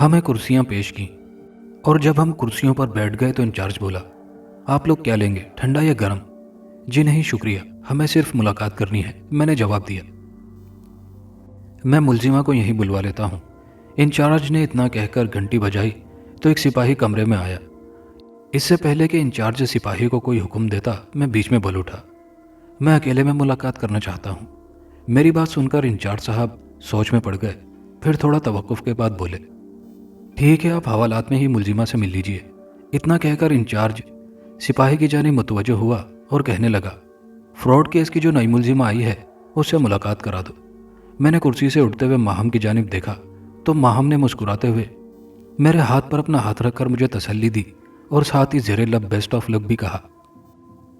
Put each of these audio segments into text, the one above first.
ہمیں کرسیاں پیش کیں اور جب ہم کرسیوں پر بیٹھ گئے تو انچارج بولا، آپ لوگ کیا لیں گے، ٹھنڈا یا گرم؟ جی نہیں شکریہ، ہمیں صرف ملاقات کرنی ہے، میں نے جواب دیا۔ میں ملزمہ کو یہیں بلوا لیتا ہوں۔ انچارج نے اتنا کہہ کر گھنٹی بجائی تو ایک سپاہی کمرے میں آیا۔ اس سے پہلے کہ انچارج سپاہی کو کوئی حکم دیتا، میں بیچ میں بول اٹھا، میں اکیلے میں ملاقات کرنا چاہتا ہوں۔ میری بات سن کر انچارج صاحب سوچ میں پڑ گئے، پھر تھوڑا توقف کے بعد بولے، ٹھیک ہے، آپ حوالات میں ہی ملزمہ سے مل لیجئے۔ اتنا کہہ کر انچارج سپاہی کی جانب متوجہ ہوا اور کہنے لگا، فراڈ کیس کی جو نئی ملزمہ آئی ہے اس سے ملاقات کرا دو۔ میں نے کرسی سے اٹھتے ہوئے ماہم کی جانب دیکھا تو ماہم نے مسکراتے ہوئے میرے ہاتھ پر اپنا ہاتھ رکھ کر مجھے تسلی دی اور ساتھ ہی زیر لب بیسٹ آف لک بھی کہا۔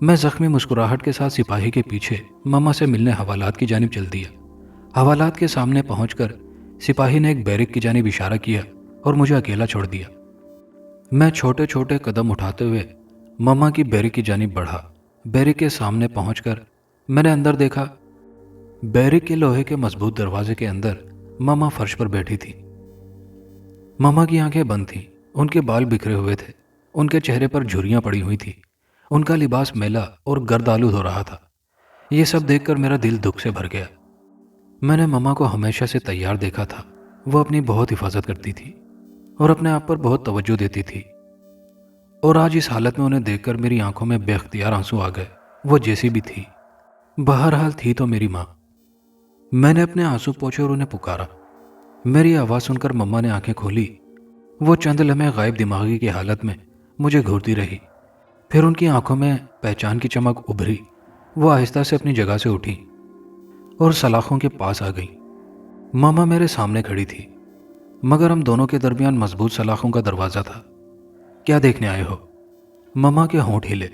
میں زخمی مسکراہٹ کے ساتھ سپاہی کے پیچھے ماما سے ملنے حوالات کی جانب چل دیا۔ حوالات کے سامنے پہنچ کر سپاہی نے ایک بیرک کی جانب اشارہ کیا اور مجھے اکیلا چھوڑ دیا۔ میں چھوٹے چھوٹے قدم اٹھاتے ہوئے ماما کی بیرک کی جانب بڑھا۔ بیرک کے سامنے پہنچ کر میں نے اندر دیکھا۔ بیرک کے لوہے کے مضبوط دروازے کے اندر ماما فرش پر بیٹھی تھی۔ ماما کی آنکھیں بند تھیں، ان کے بال بکھرے ہوئے تھے، ان کے چہرے پر جھریاں پڑی ہوئی تھیں، ان کا لباس میلا اور گرد آلود ہو رہا تھا۔ یہ سب دیکھ کر میرا دل دکھ سے بھر گیا۔ میں نے ماما کو ہمیشہ سے تیار دیکھا تھا، وہ اپنی بہت حفاظت کرتی تھی اور اپنے آپ پر بہت توجہ دیتی تھی، اور آج اس حالت میں انہیں دیکھ کر میری آنکھوں میں بے اختیار آنسو آ گئے۔ وہ جیسی بھی تھی، بہرحال تھی تو میری ماں۔ میں نے اپنے آنسو پوچھے اور انہیں پکارا۔ میری آواز سن کر مما نے آنکھیں کھولی۔ وہ چند لمحے غائب دماغی کی حالت میں مجھے گھورتی رہی، پھر ان کی آنکھوں میں پہچان کی چمک ابھری۔ وہ آہستہ سے اپنی جگہ سے اٹھی اور سلاخوں کے پاس آ گئی۔ ماما میرے سامنے کھڑی تھی، مگر ہم دونوں کے درمیان مضبوط سلاخوں کا دروازہ تھا۔ کیا دیکھنے آئے ہو؟ ماما کے ہونٹ ہلے۔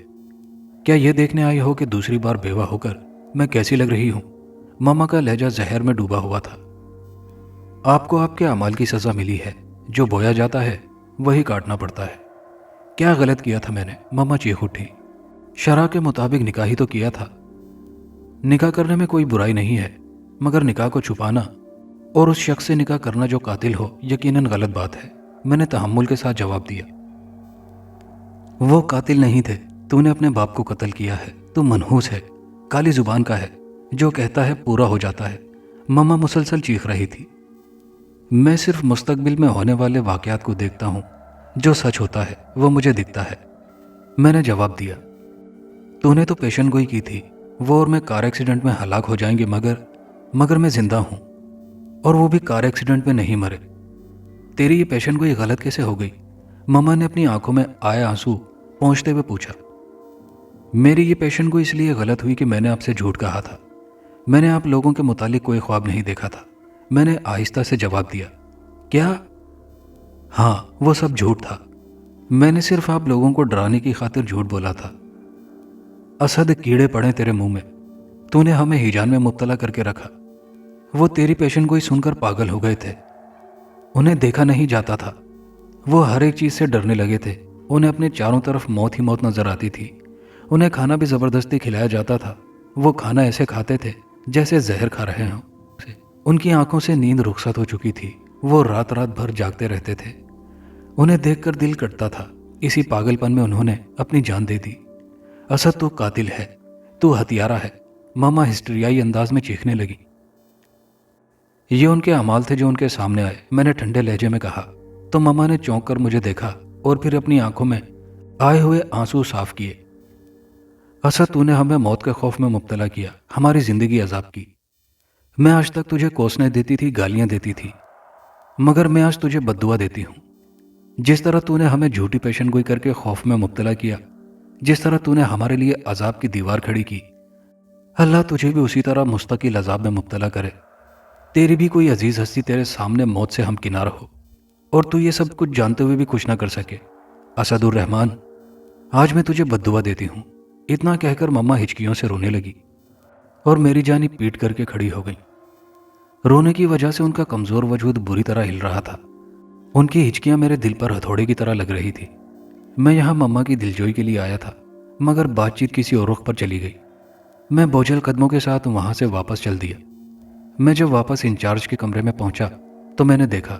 کیا یہ دیکھنے آئے ہو کہ دوسری بار بیوہ ہو کر میں کیسی لگ رہی ہوں؟ ماما کا لہجہ زہر میں ڈوبا ہوا تھا۔ آپ کو آپ کے اعمال کی سزا ملی ہے، جو بویا جاتا ہے وہی کاٹنا پڑتا ہے۔ کیا غلط کیا تھا میں نے؟ ماما چیخ اٹھی۔ شرع کے مطابق نکاح ہی تو کیا تھا۔ نکاح کرنے میں کوئی برائی نہیں ہے، مگر نکاح کو چھپانا اور اس شخص سے نکاح کرنا جو قاتل ہو یقیناً غلط بات ہے، میں نے تحمل کے ساتھ جواب دیا۔ وہ قاتل نہیں تھے، تو نے اپنے باپ کو قتل کیا ہے، تو منحوس ہے، کالی زبان کا ہے، جو کہتا ہے پورا ہو جاتا ہے۔ ماما مسلسل چیخ رہی تھی۔ میں صرف مستقبل میں ہونے والے واقعات کو دیکھتا ہوں، جو سچ ہوتا ہے وہ مجھے دکھتا ہے، میں نے جواب دیا۔ تو نے تو پیشن گوئی کی تھی، وہ اور میں کار ایکسیڈنٹ میں ہلاک ہو جائیں گے، مگر میں زندہ ہوں، اور وہ بھی کار ایکسیڈنٹ میں نہیں مرے۔ تیری یہ پیشن گوئی غلط کیسے ہو گئی؟ ماما نے اپنی آنکھوں میں آئے آنسو پہنچتے ہوئے پوچھا۔ میری یہ پیشن گوئی اس لیے غلط ہوئی کہ میں نے آپ سے جھوٹ کہا تھا۔ میں نے آپ لوگوں کے متعلق کوئی خواب نہیں دیکھا تھا، میں نے آہستہ سے جواب دیا۔ کیا؟ ہاں، وہ سب جھوٹ تھا، میں نے صرف آپ لوگوں کو ڈرانے کی خاطر جھوٹ بولا تھا۔ اسد کیڑے پڑے تیرے منہ میں، تو نے ہمیں ہیجان میں مبتلا کر کے رکھا۔ وہ تیری پیشن گوئی سن کر پاگل ہو گئے تھے، انہیں دیکھا نہیں جاتا تھا، وہ ہر ایک چیز سے ڈرنے لگے تھے، انہیں اپنے چاروں طرف موت ہی موت نظر آتی تھی۔ انہیں کھانا بھی زبردستی کھلایا جاتا تھا، وہ کھانا ایسے کھاتے تھے جیسے زہر کھا رہے ہوں۔ ان کی آنکھوں سے نیند رخصت ہو چکی تھی، وہ رات رات بھر جاگتے رہتے تھے، انہیں دیکھ کر دل کٹتا تھا۔ اسی پاگل پن میں انہوں نے اپنی جان دے دی۔ اسد تو قاتل ہے، تو ہتھیارہ ہے، ماما ہسٹریائی انداز میں چیخنے لگی۔ یہ ان کے اعمال تھے جو ان کے سامنے آئے، میں نے ٹھنڈے لہجے میں کہا، تو ماما نے چونک کر مجھے دیکھا اور پھر اپنی آنکھوں میں آئے ہوئے آنسو صاف کیے۔ اسد، تو نے ہمیں موت کے خوف میں مبتلا کیا، ہماری زندگی عذاب کی۔ میں آج تک تجھے کوسنے دیتی تھی، گالیاں دیتی تھی، مگر میں آج تجھے بد دعا دیتی ہوں۔ جس طرح تو نے ہمیں جھوٹی پیشن گوئی کر کے خوف میں مبتلا کیا، جس طرح تو نے ہمارے لیے عذاب کی دیوار کھڑی کی، اللہ تجھے بھی اسی طرح مستقل عذاب میں مبتلا کرے۔ تیری بھی کوئی عزیز ہستی تیرے سامنے موت سے ہمکنار ہو اور تو یہ سب کچھ جانتے ہوئے بھی کچھ نہ کر سکے۔ اسد الرحمن، آج میں تجھے بد دعا دیتی ہوں۔ اتنا کہہ کر مما ہچکیوں سے رونے لگی اور میری جانب پیٹ کر کے کھڑی ہو گئی۔ رونے کی وجہ سے ان کا کمزور وجود بری طرح ہل رہا تھا، ان کی ہچکیاں میرے دل پر ہتھوڑے کی طرح لگ رہی تھی۔ میں یہاں مما کی دلجوئی کے لیے آیا تھا، مگر بات چیت کسی اور رخ پر چلی گئی۔ میں بوجھل قدموں کے ساتھ وہاں سے واپس چل دیا۔ میں جب واپس انچارج کے کمرے میں پہنچا تو میں نے دیکھا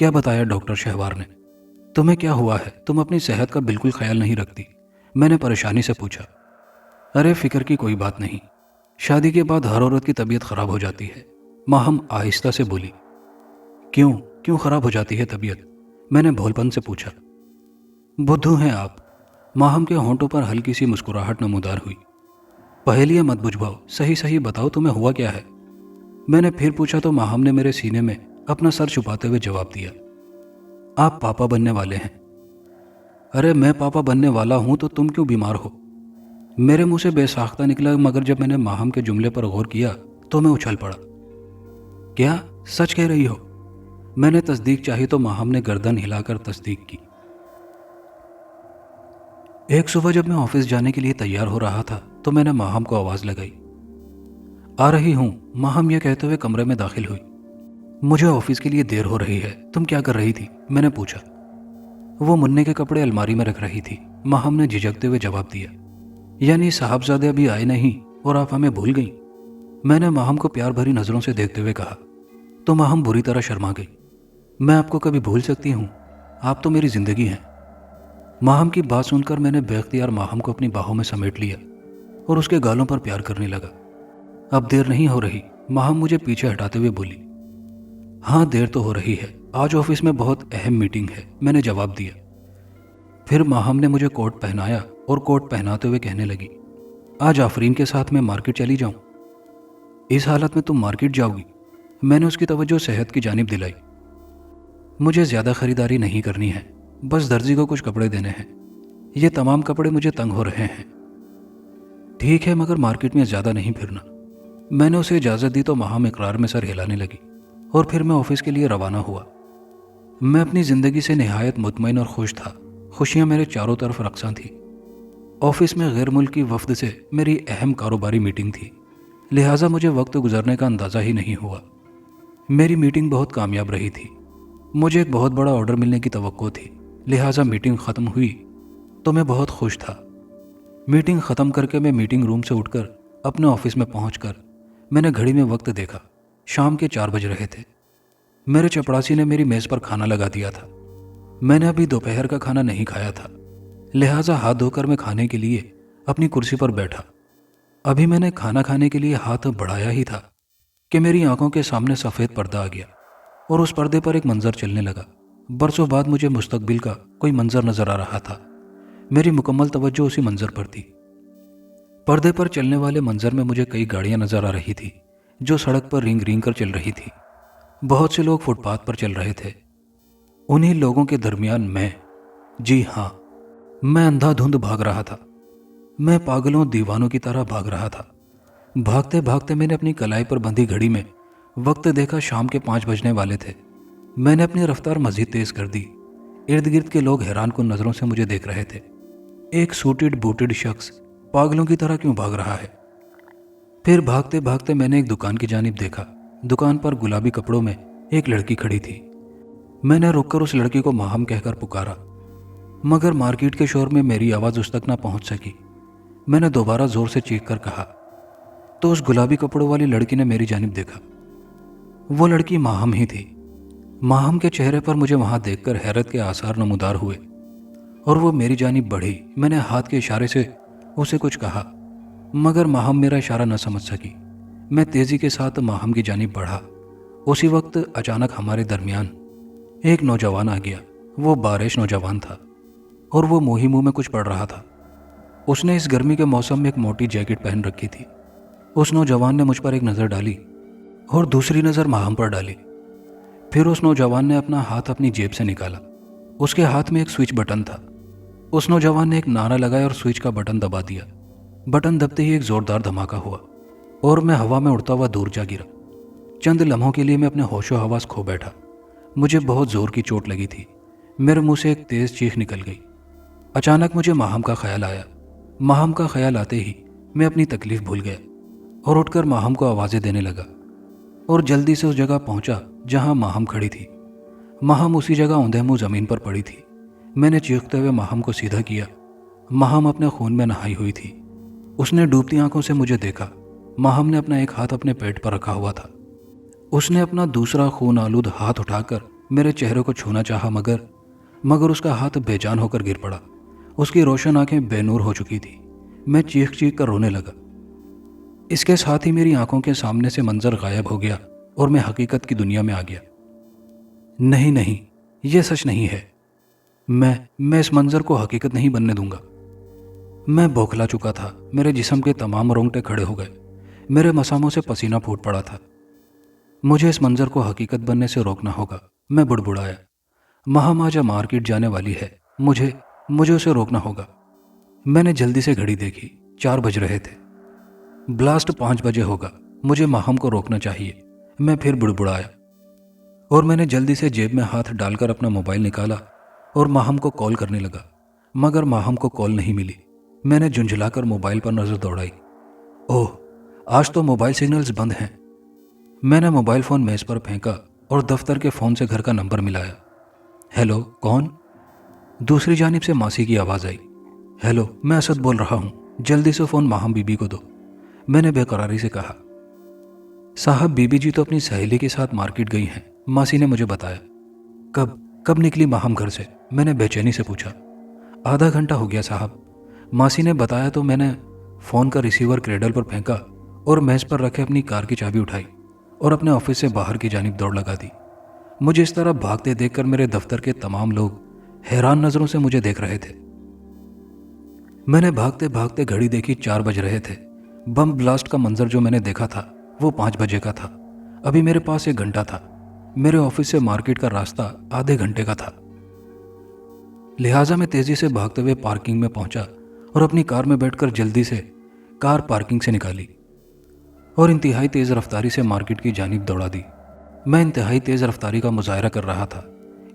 کیا بتایا ڈاکٹر شہوار نے؟ تمہیں کیا ہوا ہے؟ تم اپنی صحت کا بالکل خیال نہیں رکھتی، میں نے پریشانی سے پوچھا۔ ارے فکر کی کوئی بات نہیں، شادی کے بعد ہر عورت کی طبیعت خراب ہو جاتی ہے، ماہم آہستہ سے بولی۔ کیوں کیوں خراب ہو جاتی ہے طبیعت؟ میں نے بھول پن سے پوچھا۔ بدھو ہیں آپ، ماہم کے ہونٹوں پر ہلکی سی مسکراہٹ نمودار ہوئی۔ پہیلیاں مت بجھواؤ، صحیح صحیح بتاؤ تمہیں ہوا کیا ہے؟ میں نے پھر پوچھا تو ماہم نے میرے سینے میں اپنا سر چھپاتے ہوئے جواب دیا، آپ پاپا بننے والے ہیں۔ ارے میں پاپا بننے والا ہوں تو تم کیوں بیمار ہو؟ میرے منہ سے بے ساختہ نکلا، مگر جب میں نے ماہم کے جملے پر غور کیا تو میں اچھل پڑا۔ کیا سچ کہہ رہی ہو؟ میں نے تصدیق چاہی تو ماہم نے گردن ہلا کر تصدیق کی۔ ایک صبح جب میں آفس جانے کے لیے تیار ہو رہا تھا تو میں نے ماہم کو آواز لگائی۔ آ رہی ہوں، ماہم یہ کہتے ہوئے کمرے میں داخل ہوئی۔ مجھے آفس کے لیے دیر ہو رہی ہے، تم کیا کر رہی تھی؟ میں نے پوچھا۔ وہ مننے کے کپڑے الماری میں رکھ رہی تھی، ماہم نے جھجکتے ہوئے جواب دیا۔ یعنی صاحبزادے ابھی آئے نہیں اور آپ ہمیں بھول گئیں؟ میں نے ماہم کو پیار بھری نظروں سے دیکھتے ہوئے کہا تو ماہم بری طرح شرما گئی۔ میں آپ کو کبھی بھول سکتی ہوں؟ آپ تو میری زندگی ہیں۔ ماہم کی بات سن کر میں نے بے اختیار ماہم کو اپنی باہوں میں سمیٹ لیا اور اس کے گالوں پر پیار کرنے لگا۔ اب دیر نہیں ہو رہی، ماہم مجھے پیچھے ہٹاتے ہوئے بولی۔ ہاں دیر تو ہو رہی ہے، آج آفس میں بہت اہم میٹنگ ہے، میں نے جواب دیا۔ پھر ماہم نے مجھے کوٹ پہنایا اور کوٹ پہناتے ہوئے کہنے لگی، آج آفرین کے ساتھ میں مارکیٹ چلی جاؤں؟ اس حالت میں تم مارکیٹ جاؤ گی؟ میں نے اس کی توجہ صحت کی جانب دلائی۔ مجھے زیادہ خریداری نہیں کرنی ہے، بس درزی کو کچھ کپڑے دینے ہیں، یہ تمام کپڑے مجھے تنگ ہو رہے ہیں۔ ٹھیک ہے مگر مارکیٹ میں زیادہ نہیں پھرنا۔ میں نے اسے اجازت دی تو ماہم اقرار میں سر ہلانے لگی اور پھر میں آفس کے لیے روانہ ہوا۔ میں اپنی زندگی سے نہایت مطمئن اور خوش تھا، خوشیاں میرے چاروں طرف رقصاں تھیں۔ آفس میں غیر ملکی وفد سے میری اہم کاروباری میٹنگ تھی، لہٰذا مجھے وقت گزرنے کا اندازہ ہی نہیں ہوا۔ میری میٹنگ بہت کامیاب رہی تھی، مجھے ایک بہت بڑا آرڈر ملنے کی توقع تھی، لہٰذا میٹنگ ختم ہوئی تو میں بہت خوش تھا۔ میٹنگ ختم کر کے میں میٹنگ روم سے اٹھ کر اپنے آفس میں پہنچ کر میں نے گھڑی میں وقت دیکھا، شام کے 4 بج رہے تھے۔ میرے چپڑاسی نے میری میز پر کھانا لگا دیا تھا۔ میں نے ابھی دوپہر کا کھانا نہیں کھایا تھا، لہٰذا ہاتھ دھو کر میں کھانے کے لیے اپنی کرسی پر بیٹھا۔ ابھی میں نے کھانا کھانے کے لیے ہاتھ بڑھایا ہی تھا کہ میری آنکھوں کے سامنے سفید پردہ آ گیا اور اس پردے پر ایک منظر چلنے لگا۔ برسوں بعد مجھے مستقبل کا کوئی منظر نظر آ رہا تھا، میری مکمل توجہ اسی منظر پر تھی۔ پردے پر چلنے والے منظر میں مجھے کئی گاڑیاں نظر آ رہی تھی جو سڑک پر رینگ رینگ کر چل رہی تھی۔ بہت سے لوگ فٹ پاتھ پر چل رہے تھے، انہی لوگوں کے درمیان میں، جی ہاں، میں اندھا دھند بھاگ رہا تھا۔ میں پاگلوں دیوانوں کی طرح بھاگ رہا تھا۔ بھاگتے بھاگتے میں نے اپنی کلائی پر بندھی گھڑی میں وقت دیکھا، شام کے 5 بجنے والے تھے۔ میں نے اپنی رفتار مزید تیز کر دی۔ ارد گرد کے لوگ حیران کن نظروں سے مجھے دیکھ رہے تھے۔ ایک سوٹڈ بوٹڈ شخص پاگلوں کی طرح کیوں بھاگ رہا ہے؟ پھر بھاگتے بھاگتے میں نے ایک دکان کی جانب دیکھا۔ دکان پر گلابی کپڑوں میں ایک لڑکی کھڑی تھی۔ میں نے رک کر اس لڑکی کو ماہم کہہ کر پکارا، مگر مارکیٹ کے شور میں میری آواز اس تک نہ پہنچ سکی۔ میں نے دوبارہ زور سے چیخ کر کہا تو اس گلابی کپڑوں والی لڑکی نے میری جانب دیکھا۔ وہ لڑکی ماہم ہی تھی۔ ماہم کے چہرے پر مجھے وہاں دیکھ کر حیرت کے آثار نمودار ہوئے اور وہ میری جانب بڑھی۔ میں نے ہاتھ کے اشارے سے اسے کچھ کہا، مگر ماہم میرا اشارہ نہ سمجھ سکی۔ میں تیزی کے ساتھ ماہم کی جانب بڑھا۔ اسی وقت اچانک ہمارے درمیان ایک نوجوان آ گیا۔ وہ بارش نوجوان تھا اور وہ منہ ہی منہ میں کچھ پڑھ رہا تھا۔ اس نے اس گرمی کے موسم میں ایک موٹی جیکٹ پہن رکھی تھی۔ اس نوجوان نے مجھ پر ایک نظر ڈالی اور دوسری نظر ماہم پر ڈالی۔ پھر اس نوجوان نے اپنا ہاتھ اپنی جیب سے نکالا۔ اس کے ہاتھ میں ایک سوئچ بٹن تھا۔ اس نوجوان نے ایک نعرہ لگایا اور سوئچ کا بٹن دبا دیا۔ بٹن دبتے ہی ایک زوردار دھماکہ ہوا اور میں ہوا میں اڑتا ہوا دور جا گرا۔ چند لمحوں کے لیے میں اپنے ہوش و حواس کھو بیٹھا۔ مجھے بہت زور کی چوٹ لگی تھی۔ میرے منہ سے ایک تیز چیخ نکل گئی۔ اچانک مجھے ماہم کا خیال آیا۔ ماہم کا خیال آتے ہی میں اپنی تکلیف بھول گیا اور اٹھ کر ماہم کو آوازیں دینے لگا اور جلدی سے اس جگہ پہنچا جہاں ماہم کھڑی تھی۔ ماہم اسی جگہ اوندھے منہ زمین پر پڑی تھی۔ میں نے چیختے ہوئے ماہم کو سیدھا کیا۔ ماہم اپنے خون میں نہائی ہوئی تھی۔ اس نے ڈوبتی آنکھوں سے مجھے دیکھا۔ ماہم نے اپنا ایک ہاتھ اپنے پیٹ پر رکھا ہوا تھا۔ اس نے اپنا دوسرا خون آلود ہاتھ اٹھا کر میرے چہرے کو چھونا چاہا مگر اس کا ہاتھ بے جان ہو کر گر پڑا۔ اس کی روشن آنکھیں بے نور ہو چکی تھی۔ میں چیخ چیخ کر رونے لگا۔ اس کے ساتھ ہی میری آنکھوں کے سامنے سے منظر غائب ہو گیا اور میں حقیقت کی دنیا میں آ گیا۔ نہیں، یہ سچ نہیں ہے۔ میں اس منظر کو حقیقت نہیں بننے دوں گا۔ میں بوکھلا چکا تھا۔ میرے جسم کے تمام رونگٹے کھڑے ہو گئے۔ میرے مساموں سے پسینہ پھوٹ پڑا تھا۔ مجھے اس منظر کو حقیقت بننے سے روکنا ہوگا۔ میں بڑبڑایا، مہم آج مارکیٹ جانے والی ہے، مجھے اسے روکنا ہوگا۔ میں نے جلدی سے گھڑی دیکھی، 4 بج رہے تھے۔ بلاسٹ 5 بجے ہوگا، مجھے مہم کو روکنا چاہیے۔ میں پھر بڑبڑایا اور میں نے جلدی سے جیب میں ہاتھ ڈال کر اپنا موبائل نکالا اور مہم کو کال کرنے لگا، مگر مہم کو کال نہیں ملی۔ میں نے جھنجھلا کر موبائل پر نظر دوڑائی۔ اوہ، آج تو موبائل سگنلز بند ہیں۔ میں نے موبائل فون میز پر پھینکا اور دفتر کے فون سے گھر کا نمبر ملایا۔ ہیلو، کون؟ دوسری جانب سے ماسی کی آواز آئی۔ ہیلو، میں اسد بول رہا ہوں، جلدی سے فون ماہم بی بی کو دو۔ میں نے بے قراری سے کہا۔ صاحب، بی بی جی تو اپنی سہیلی کے ساتھ مارکیٹ گئی ہیں، ماسی نے مجھے بتایا۔ کب نکلی ماہم گھر سے؟ میں نے بے چینی سے پوچھا۔ آدھا گھنٹہ ہو گیا صاحب، ماسی نے بتایا تو میں نے فون کا ریسیور کریڈل پر پھینکا اور میز پر رکھے اپنی کار کی چابی اٹھائی اور اپنے آفس سے باہر کی جانب دوڑ لگا دی۔ مجھے اس طرح بھاگتے دیکھ کر میرے دفتر کے تمام لوگ حیران نظروں سے مجھے دیکھ رہے تھے۔ میں نے بھاگتے بھاگتے گھڑی دیکھی، 4 بج رہے تھے۔ بم بلاسٹ کا منظر جو میں نے دیکھا تھا وہ 5 بجے کا تھا۔ ابھی میرے پاس 1 گھنٹہ تھا۔ میرے آفس سے مارکیٹ کا راستہ آدھے گھنٹے کا تھا، لہٰذا میں تیزی سے بھاگتے ہوئے پارکنگ میں پہنچا اور اپنی کار میں بیٹھ کر جلدی سے کار پارکنگ سے نکالی اور انتہائی تیز رفتاری سے مارکیٹ کی جانب دوڑا دی۔ میں انتہائی تیز رفتاری کا مظاہرہ کر رہا تھا۔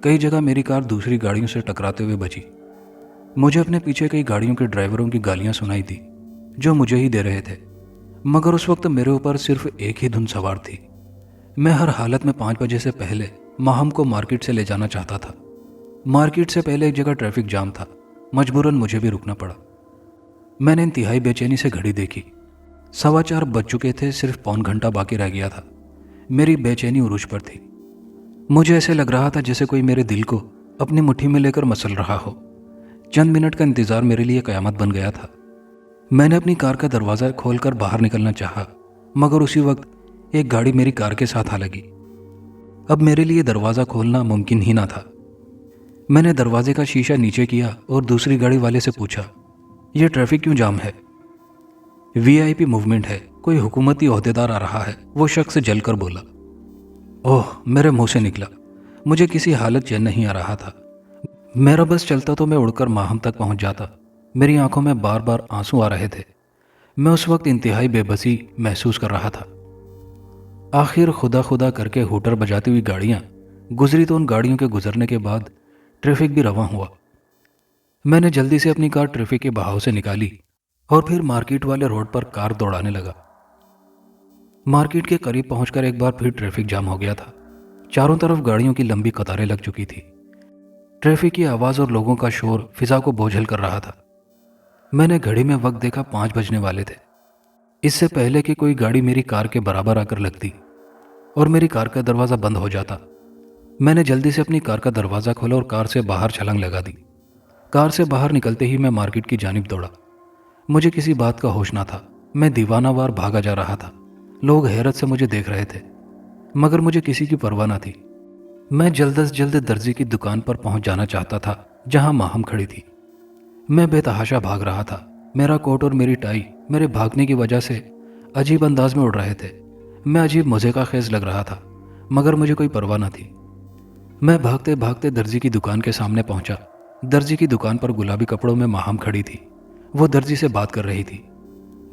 کئی جگہ میری کار دوسری گاڑیوں سے ٹکراتے ہوئے بچی۔ مجھے اپنے پیچھے کئی گاڑیوں کے ڈرائیوروں کی گالیاں سنائی دی جو مجھے ہی دے رہے تھے، مگر اس وقت میرے اوپر صرف ایک ہی دھن سوار تھی۔ میں ہر حالت میں 5 بجے سے پہلے ماہم کو مارکیٹ سے لے جانا چاہتا تھا۔ مارکیٹ سے پہلے ایک جگہ ٹریفک جام تھا، مجبوراً مجھے بھی رکنا پڑا۔ میں نے انتہائی بے چینی سے گھڑی دیکھی، 4:15 بج چکے تھے، صرف پون گھنٹہ باقی رہ گیا تھا۔ میری بے چینی عروج پر تھی۔ مجھے ایسے لگ رہا تھا جیسے کوئی میرے دل کو اپنی مٹھی میں لے کر مسل رہا ہو۔ چند منٹ کا انتظار میرے لیے قیامت بن گیا تھا۔ میں نے اپنی کار کا دروازہ کھول کر باہر نکلنا چاہا، مگر اسی وقت ایک گاڑی میری کار کے ساتھ آ لگی۔ اب میرے لیے دروازہ کھولنا ممکن ہی نہ تھا۔ میں نے دروازے کا شیشہ نیچے کیا اور دوسری گاڑی والے سے پوچھا، یہ ٹریفک کیوں جام ہے؟ وی آئی پی موومنٹ ہے، کوئی حکومتی عہدیدار آ رہا ہے، وہ شخص جل کر بولا۔ اوہ، میرے منہ سے نکلا۔ مجھے کسی حالت چین نہیں آ رہا تھا۔ میرا بس چلتا تو میں اڑ کر ماہم تک پہنچ جاتا۔ میری آنکھوں میں بار بار آنسو آ رہے تھے۔ میں اس وقت انتہائی بے بسی محسوس کر رہا تھا۔ آخر خدا کر کے ہوٹر بجاتی ہوئی گاڑیاں گزری تو ان گاڑیوں کے گزرنے کے بعد ٹریفک بھی رواں ہوا۔ میں نے جلدی سے اپنی کار ٹریفک کے بہاؤ سے نکالی اور پھر مارکیٹ والے روڈ پر کار دوڑانے لگا۔ مارکیٹ کے قریب پہنچ کر ایک بار پھر ٹریفک جام ہو گیا تھا۔ چاروں طرف گاڑیوں کی لمبی قطاریں لگ چکی تھی۔ ٹریفک کی آواز اور لوگوں کا شور فضا کو بوجھل کر رہا تھا۔ میں نے گھڑی میں وقت دیکھا، 5 بجنے والے تھے۔ اس سے پہلے کہ کوئی گاڑی میری کار کے برابر آ کر لگتی اور میری کار کا دروازہ بند ہو جاتا، میں نے جلدی سے اپنی کار کا دروازہ کھولا اور کار سے باہر چھلانگ لگا دی۔ کار سے باہر نکلتے ہی میں مارکیٹ کی جانب دوڑا۔ مجھے کسی بات کا ہوش نہ تھا۔ میں دیوانہ وار بھاگا جا رہا تھا۔ لوگ حیرت سے مجھے دیکھ رہے تھے، مگر مجھے کسی کی پرواہ نہ تھی۔ میں جلد از جلد درزی کی دکان پر پہنچ جانا چاہتا تھا جہاں ماہم کھڑی تھی۔ میں بے تحاشا بھاگ رہا تھا۔ میرا کوٹ اور میری ٹائی میرے بھاگنے کی وجہ سے عجیب انداز میں اڑ رہے تھے۔ میں عجیب مزے کا خیز لگ رہا تھا، مگر مجھے کوئی پرواہ نہ تھی۔ میں بھاگتے بھاگتے درزی کی دکان کے سامنے پہنچا۔ درزی کی دکان پر گلابی کپڑوں میں ماہم کھڑی تھی۔ وہ درزی سے بات کر رہی تھی۔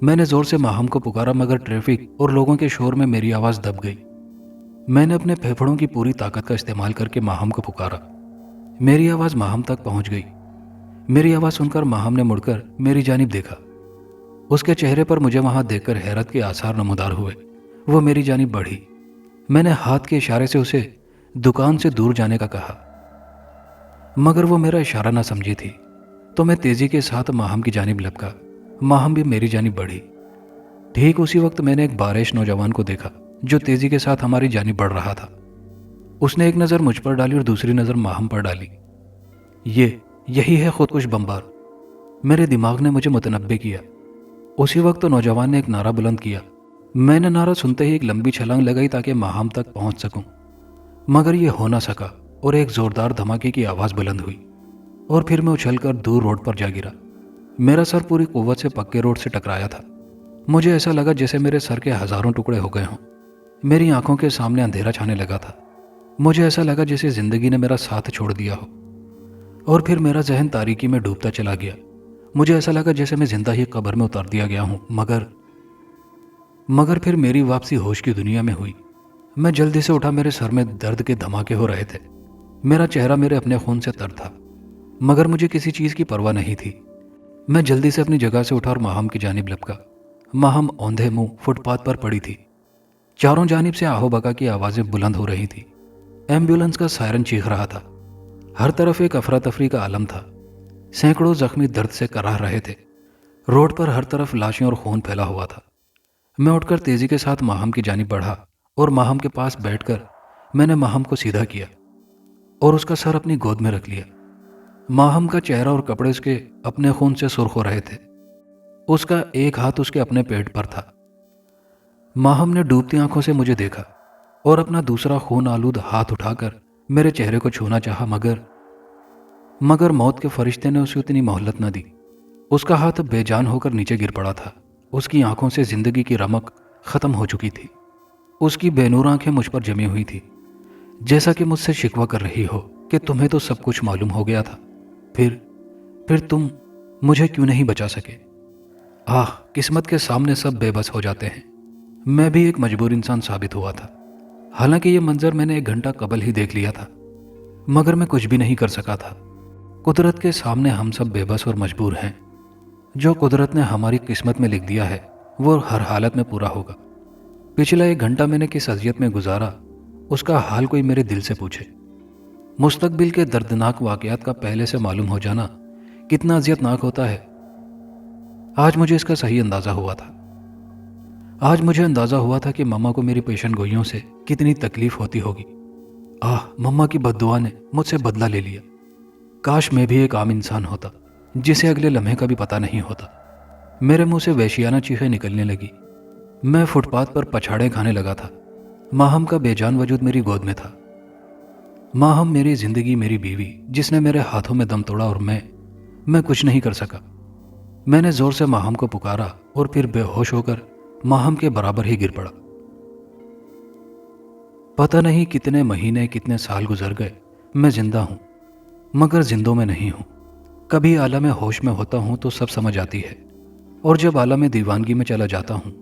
میں نے زور سے ماہم کو پکارا، مگر ٹریفک اور لوگوں کے شور میں میری آواز دب گئی۔ میں نے اپنے پھیپھڑوں کی پوری طاقت کا استعمال کر کے ماہم کو پکارا۔ میری آواز ماہم تک پہنچ گئی۔ میری آواز سن کر ماہم نے مڑ کر میری جانب دیکھا۔ اس کے چہرے پر مجھے وہاں دیکھ کر حیرت کے آثار نمودار ہوئے۔ وہ میری جانب بڑھی۔ میں نے ہاتھ کے اشارے سے اسے دکان سے دور جانے کا کہا، مگر وہ میرا اشارہ نہ سمجھی تھی، تو میں تیزی کے ساتھ ماہم کی جانب لپکا۔ ماہم بھی میری جانب بڑھی۔ ٹھیک اسی وقت میں نے ایک بارش نوجوان کو دیکھا جو تیزی کے ساتھ ہماری جانب بڑھ رہا تھا۔ اس نے ایک نظر مجھ پر ڈالی اور دوسری نظر ماہم پر ڈالی۔ یہی ہے خودکش بمبار، میرے دماغ نے مجھے متنبع کیا۔ اسی وقت نوجوان نے ایک نعرہ بلند کیا۔ میں نے نعرہ سنتے ہی ایک لمبی چھلانگ لگائی تاکہ ماہم تک پہنچ سکوں، مگر یہ ہو نہ سکا اور ایک زوردار دھماکے کی آواز بلند ہوئی اور پھر میں اچھل کر دور روڈ پر جا گرا۔ میرا سر پوری قوت سے پکے روڈ سے ٹکرایا تھا۔ مجھے ایسا لگا جیسے میرے سر کے ہزاروں ٹکڑے ہو گئے ہوں۔ میری آنکھوں کے سامنے اندھیرا چھانے لگا تھا۔ مجھے ایسا لگا جیسے زندگی نے میرا ساتھ چھوڑ دیا ہو، اور پھر میرا ذہن تاریکی میں ڈوبتا چلا گیا۔ مجھے ایسا لگا جیسے میں زندہ ہی قبر میں اتار دیا گیا ہوں، مگر پھر میری واپسی ہوش کی دنیا میں ہوئی۔ میں جلدی سے اٹھا، میرے سر میں درد کے دھماکے ہو رہے تھے۔ میرا چہرہ میرے اپنے خون سے تر تھا، مگر مجھے کسی چیز کی پرواہ نہیں تھی۔ میں جلدی سے اپنی جگہ سے اٹھا اور ماہم کی جانب لپکا۔ ماہم اوندھے منہ فٹ پاتھ پر پڑی تھی۔ چاروں جانب سے آہو بکا کی آوازیں بلند ہو رہی تھی۔ ایمبولینس کا سائرن چیخ رہا تھا۔ ہر طرف ایک افراتفری کا عالم تھا۔ سینکڑوں زخمی درد سے کراہ رہے تھے۔ روڈ پر ہر طرف لاشیں اور خون پھیلا ہوا تھا۔ میں اٹھ کر تیزی کے ساتھ ماہم کی جانب بڑھا اور ماہم کے پاس بیٹھ کر میں نے ماہم کو سیدھا کیا اور اس کا سر اپنی گود میں رکھ لیا۔ ماہم کا چہرہ اور کپڑے اس کے اپنے خون سے سرخ ہو رہے تھے۔ اس کا ایک ہاتھ اس کے اپنے پیٹ پر تھا۔ ماہم نے ڈوبتی آنکھوں سے مجھے دیکھا اور اپنا دوسرا خون آلود ہاتھ اٹھا کر میرے چہرے کو چھونا چاہا، مگر موت کے فرشتے نے اسے اتنی مہلت نہ دی۔ اس کا ہاتھ بے جان ہو کر نیچے گر پڑا تھا۔ اس کی آنکھوں سے زندگی کی رمق ختم ہو چکی تھی۔ اس کی بے نور آنکھیں مجھ پر جمی ہوئی تھی، جیسا کہ مجھ سے شکوہ کر رہی ہو کہ تمہیں تو سب کچھ معلوم ہو گیا تھا، پھر تم مجھے کیوں نہیں بچا سکے؟ قسمت کے سامنے سب بے بس ہو جاتے ہیں۔ میں بھی ایک مجبور انسان ثابت ہوا تھا۔ حالانکہ یہ منظر میں نے 1 گھنٹہ قبل ہی دیکھ لیا تھا، مگر میں کچھ بھی نہیں کر سکا تھا۔ قدرت کے سامنے ہم سب بے بس اور مجبور ہیں۔ جو قدرت نے ہماری قسمت میں لکھ دیا ہے وہ ہر حالت میں پورا ہوگا۔ پچھلا 1 گھنٹہ میں نے کس اذیت میں گزارا، اس کا حال کوئی میرے دل سے پوچھے۔ مستقبل کے دردناک واقعات کا پہلے سے معلوم ہو جانا کتنا اذیت ناک ہوتا ہے، آج مجھے اس کا صحیح اندازہ ہوا تھا۔ آج مجھے اندازہ ہوا تھا کہ مما کو میری پیشن گوئیوں سے کتنی تکلیف ہوتی ہوگی۔ مما کی بد دعا نے مجھ سے بدلہ لے لیا۔ کاش میں بھی ایک عام انسان ہوتا جسے اگلے لمحے کا بھی پتہ نہیں ہوتا۔ میرے منہ سے وحشیانہ چیخیں نکلنے لگی۔ میں فٹ پاتھ پر پچھاڑے کھانے لگا تھا۔ ماہم کا بے جان وجود میری گود میں تھا۔ ماہم میری زندگی، میری بیوی، جس نے میرے ہاتھوں میں دم توڑا، اور میں کچھ نہیں کر سکا۔ میں نے زور سے ماہم کو پکارا اور پھر بے ہوش ہو کر ماہم کے برابر ہی گر پڑا۔ پتہ نہیں کتنے مہینے، کتنے سال گزر گئے، میں زندہ ہوں مگر زندوں میں نہیں ہوں۔ کبھی عالم ہوش میں ہوتا ہوں تو سب سمجھ آتی ہے، اور جب عالم دیوانگی میں چلا جاتا ہوں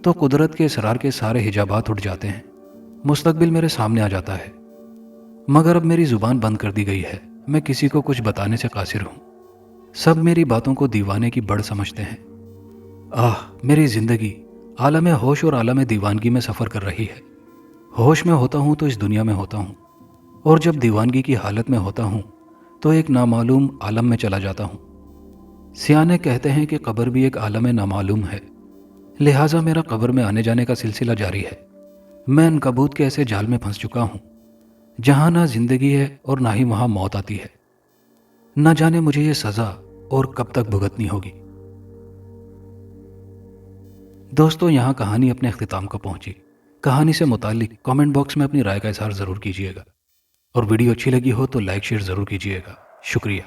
تو قدرت کے اسرار کے سارے حجابات اٹھ جاتے ہیں۔ مستقبل میرے سامنے آ جاتا ہے، مگر اب میری زبان بند کر دی گئی ہے۔ میں کسی کو کچھ بتانے سے قاصر ہوں۔ سب میری باتوں کو دیوانے کی بڑھ سمجھتے ہیں۔ میری زندگی عالم ہوش اور عالم دیوانگی میں سفر کر رہی ہے۔ ہوش میں ہوتا ہوں تو اس دنیا میں ہوتا ہوں، اور جب دیوانگی کی حالت میں ہوتا ہوں تو ایک نامعلوم عالم میں چلا جاتا ہوں۔ سیانے کہتے ہیں کہ قبر بھی ایک عالم نامعلوم ہے، لہٰذا میرا قبر میں آنے جانے کا سلسلہ جاری ہے۔ میں عنکبوت کے ایسے جال میں پھنس چکا ہوں جہاں نہ زندگی ہے اور نہ ہی وہاں موت آتی ہے۔ نہ جانے مجھے یہ سزا اور کب تک بھگتنی ہوگی۔ دوستو، یہاں کہانی اپنے اختتام کو پہنچی۔ کہانی سے متعلق کامنٹ باکس میں اپنی رائے کا اظہار ضرور کیجیے گا، اور ویڈیو اچھی لگی ہو تو لائک شیئر ضرور کیجیے گا۔ شکریہ۔